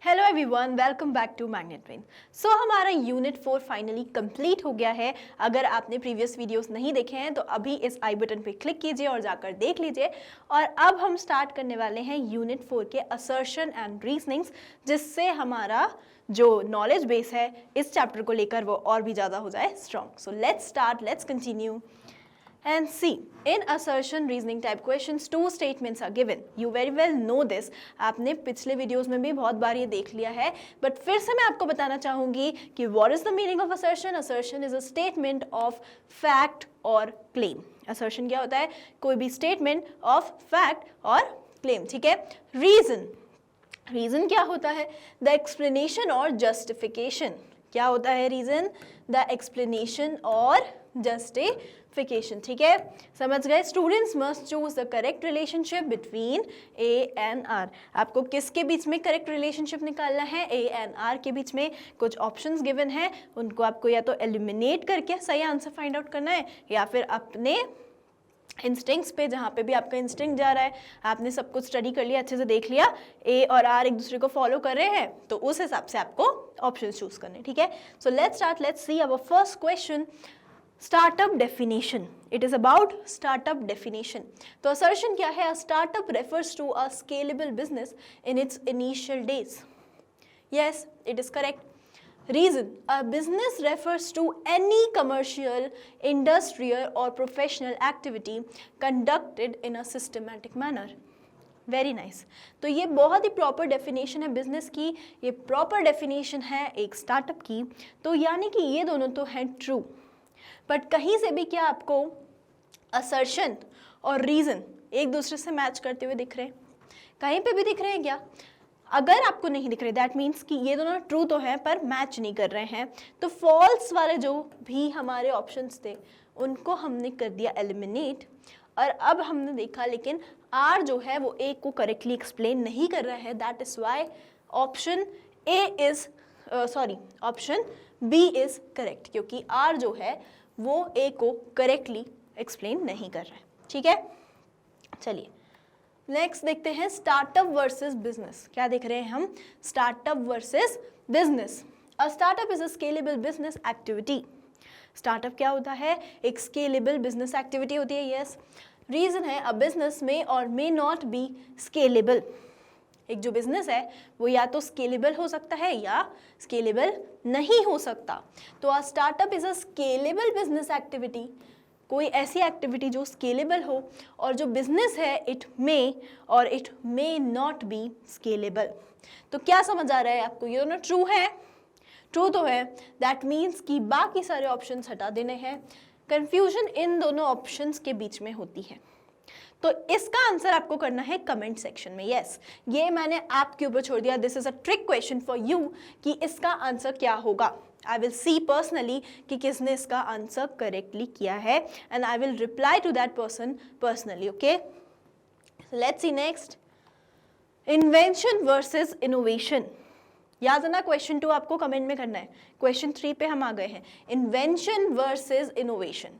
Hello everyone, welcome back to Magnet Brain. So हमारा unit 4 finally complete हो गया है। अगर आपने प्रीवियस वीडियोस नहीं देखे हैं तो अभी इस आई बटन पे क्लिक कीजिए और जाकर देख लीजिए। और अब हम स्टार्ट करने वाले हैं यूनिट 4 के असर्शन एंड रीजनिंग्स, जिससे हमारा जो नॉलेज बेस है इस चैप्टर को लेकर वो और भी ज़्यादा हो जाए strong. So let's start, let's continue and see. In assertion reasoning type questions, two statements are given. You very well know this. आपने पिछले वीडियोस में भी बहुत बार ये देख लिया है, बट फिर से मैं आपको बताना चाहूँगी कि what is the meaning of assertion? Assertion is a statement of fact or claim. Assertion क्या होता है? कोई भी statement of fact और claim, ठीक है? Reason. Reason क्या होता है? The explanation or justification. क्या होता है रीजन? द एक्सप्लेनेशन और जस्टिफिकेशन, ठीक है, समझ गए? Students must choose the correct relationship between A and R. आपको किसके बीच में करेक्ट रिलेशनशिप निकालना है? ए एंड आर के बीच में कुछ ऑप्शंस गिवन है, उनको आपको या तो एलिमिनेट करके सही आंसर फाइंड आउट करना है, या फिर अपने इंस्टिंक्ट्स पे, जहाँ पे भी आपका इंस्टिंक्ट जा रहा है, आपने सब कुछ स्टडी कर लिया, अच्छे से देख लिया, ए और आर एक दूसरे को फॉलो कर रहे हैं, तो उस हिसाब से आपको ऑप्शन चूज करने, ठीक है? So let's start, let's see our first question, startup definition. It is about startup definition. तो असर्शन क्या है? A startup refers to a scalable business in its initial days. Yes, it is correct. Reason: a business refers to any commercial, industrial or professional activity conducted in a systematic manner. Very nice. तो ये बहुत ही proper definition है business की, ये proper definition है एक startup की. तो यानी कि ये दोनों तो हैं ट्रू, बट कहीं से भी क्या आपको असर्शन और रीज़न एक दूसरे से मैच करते हुए दिख रहे हैं? कहीं पे भी दिख रहे हैं क्या? अगर आपको नहीं दिख रहे, दैट मीन्स कि ये दोनों ट्रू तो हैं पर मैच नहीं कर रहे हैं. तो फॉल्स वाले जो भी हमारे ऑप्शंस थे उनको हमने कर दिया एलिमिनेट. और अब हमने देखा लेकिन आर जो है वो ए को करेक्टली एक्सप्लेन नहीं कर रहा है. That is why option A is option B is correct, क्योंकि आर जो है वो ए को करेक्टली एक्सप्लेन नहीं कर रहा है. ठीक है, चलिए नेक्स्ट देखते हैं स्टार्टअप वर्सेस बिजनेस. क्या देख रहे हैं हम? Startup versus business. A startup is a scalable business activity. Startup क्या होता है? एक स्केलेबल बिजनेस एक्टिविटी होती है. यस. रीजन है अ बिजनेस में और मे नॉट बी स्केलेबल. एक जो बिजनेस है वो या तो स्केलेबल हो सकता है या स्केलेबल नहीं हो सकता. तो a startup is a scalable business activity. कोई ऐसी एक्टिविटी जो स्केलेबल हो, और जो बिजनेस है इट मे और it may not B scalable. तो क्या समझ आ रहा है आपको? ये दोनों ट्रू है, ट्रू तो है. दैट मीन्स कि बाकी सारे ऑप्शंस हटा देने हैं. कंफ्यूजन इन दोनों ऑप्शंस के बीच में होती है. तो इसका आंसर आपको करना है कमेंट सेक्शन में. यस, ये मैंने आपके ऊपर छोड़ दिया. This is a trick question for you कि इसका आंसर क्या होगा. आई विल सी पर्सनली कि किसने इसका आंसर करेक्टली किया है, and I will reply to that person personally. Okay, let's see next. Invention versus innovation. याद है ना, क्वेश्चन 2 आपको कमेंट में करना है. क्वेश्चन 3 पे हम आ गए हैं. Invention versus innovation.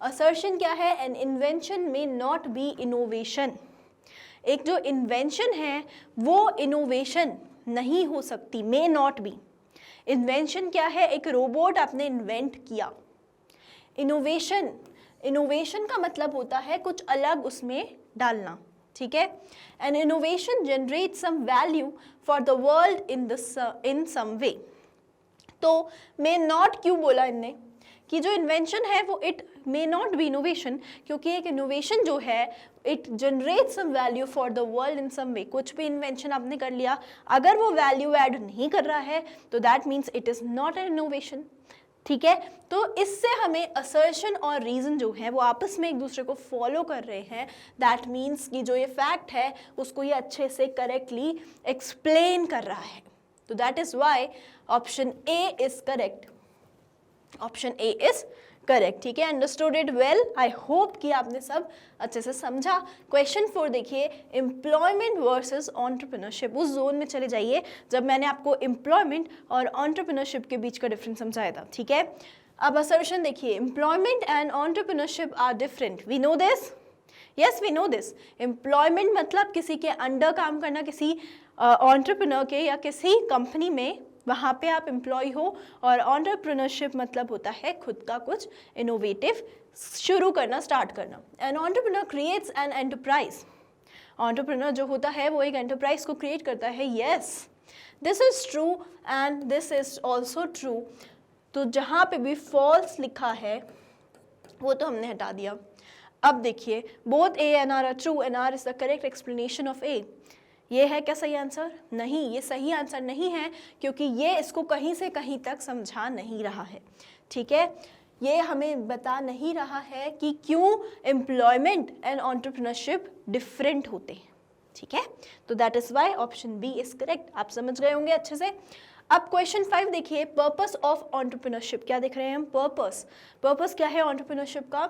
असर्शन क्या है? एन इन्वेंशन में नॉट बी इनोवेशन. एक जो इन्वेंशन है वो इनोवेशन नहीं हो सकती, मे नॉट बी. इन्वेंशन क्या है? एक रोबोट आपने इन्वेंट किया. इनोवेशन, इनोवेशन का मतलब होता है कुछ अलग उसमें डालना. ठीक है, an innovation generate some value for the world in some way. तो मे नॉट क्यों बोला इनने कि जो इन्वेंशन है वो it may not be innovation, क्योंकि एक इनोवेशन जो है it generate some value for the world in some way. कुछ भी इन्वेंशन आपने कर लिया, अगर वो वैल्यू ऐड नहीं कर रहा है तो that means it is not an innovation. ठीक है, तो इससे हमें असर्शन और रीजन जो है वो आपस में एक दूसरे को फॉलो कर रहे हैं. दैट मीन्स कि जो ये फैक्ट है उसको ये अच्छे से करेक्टली एक्सप्लेन कर रहा है. तो that is why option A is correct. Option A is correct. ठीक है, understood it well. I hope कि आपने सब अच्छे से समझा. क्वेश्चन 4 देखिए, एम्प्लॉयमेंट वर्सेस एंटरप्रेन्योरशिप. उस जोन में चले जाइए जब मैंने आपको एम्प्लॉयमेंट और एंटरप्रेन्योरशिप के बीच का डिफरेंस समझाया था. ठीक है, अब असर्शन देखिए, employment and entrepreneurship are different. We know this. Yes, we know this. Employment मतलब किसी के अंडर काम करना, किसी एंटरप्रेन्योर के या किसी कंपनी में वहाँ पे आप एम्प्लॉय हो, और एंटरप्रेन्योरशिप मतलब होता है खुद का कुछ इनोवेटिव शुरू करना, स्टार्ट करना। An entrepreneur creates an enterprise. Entrepreneur जो होता है वो एक एंटरप्राइज को क्रिएट करता है। Yes, this is true and this is also true. तो जहाँ पे भी फॉल्स लिखा है वो तो हमने हटा दिया। अब देखिए, both A and R are true and R is the correct explanation of A. ये है क्या सही आंसर? नहीं, ये सही आंसर नहीं है, क्योंकि ये इसको कहीं से कहीं तक समझा नहीं रहा है। ठीक है, ये हमें बता नहीं रहा है कि क्यों एम्प्लॉयमेंट एंड एंटरप्रेन्योरशिप डिफरेंट होते हैं। ठीक है, तो that is why option B is correct. आप समझ गए होंगे अच्छे से। अब क्वेश्चन 5 देखिए, पर्पस ऑफ एंटरप्रेन्योरशिप। क्या देख रहे हैं हम? पर्पस क्या है एंटरप्रेन्योरशिप का?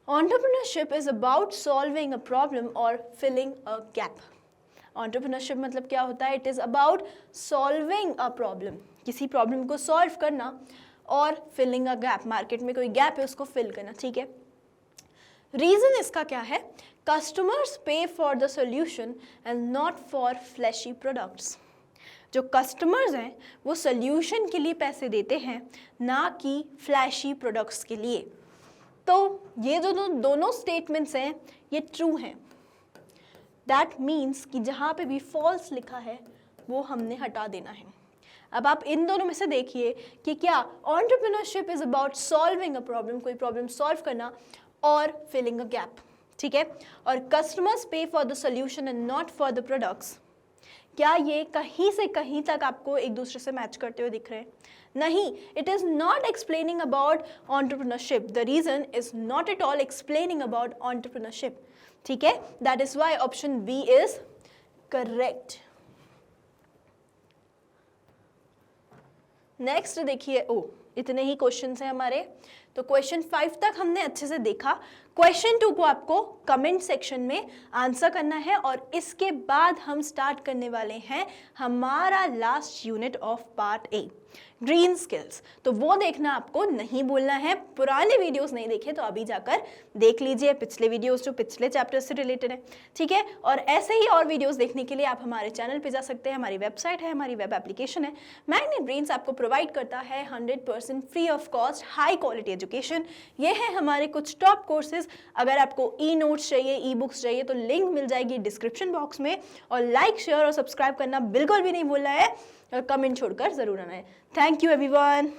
Entrepreneurship is about solving a problem और फिलिंग अ गैप। एंटरप्रेन्योरशिप मतलब क्या होता है? It is about solving a problem, किसी प्रॉब्लम को सॉल्व करना, और फिलिंग अ गैप, मार्केट में कोई गैप है उसको फिल करना। ठीक है, रीजन इसका क्या है? Customers pay for the solution and not for flashy products. जो कस्टमर्स हैं वो सोल्यूशन के लिए पैसे देते हैं, ना कि फ्लैशी प्रोडक्ट्स के लिए। तो ये जो दोनों स्टेटमेंट्स हैं ये ट्रू हैं। दैट मीन्स कि जहाँ पे भी फॉल्स लिखा है वो हमने हटा देना है। अब आप इन दोनों में से देखिए कि क्या entrepreneurship is about solving a problem, कोई प्रॉब्लम सॉल्व करना, और फिलिंग अ गैप। ठीक है, और customers pay for the solution and not for the products, क्या ये कहीं से कहीं तक आपको एक दूसरे से मैच करते हुए दिख रहे हैं? नहीं, it is not explaining about entrepreneurship. The reason is not at all explaining about entrepreneurship. ठीक है, that is why option B is correct. Next देखिए, इतने ही क्वेश्चंस हैं हमारे, तो क्वेश्चन 5 तक हमने अच्छे से देखा। क्वेश्चन 2 को आपको कमेंट सेक्शन में आंसर करना है, और इसके बाद हम स्टार्ट करने वाले हैं हमारा last unit of part A, green skills. तो वो देखना आपको नहीं भूलना है। पुराने वीडियोस नहीं देखे तो अभी जाकर देख लीजिए, पिछले वीडियोस जो पिछले चैप्टर से रिलेटेड है। ठीक है, और ऐसे ही और वीडियोस देखने के लिए आप हमारे चैनल पे जा सकते हैं। हमारी वेबसाइट है, हमारी वेब एप्लीकेशन है। मैग्नेट ब्रेन्स आपको प्रोवाइड करता है 100% free of cost high quality education. ये है हमारे कुछ टॉप कोर्सेज। अगर आपको ई नोट्स चाहिए, ई बुक्स चाहिए, तो लिंक मिल जाएगी डिस्क्रिप्शन बॉक्स में। और लाइक, शेयर और सब्सक्राइब करना बिल्कुल भी नहीं भूलना है, और कमेंट छोड़कर जरूर आना है। Thank you everyone.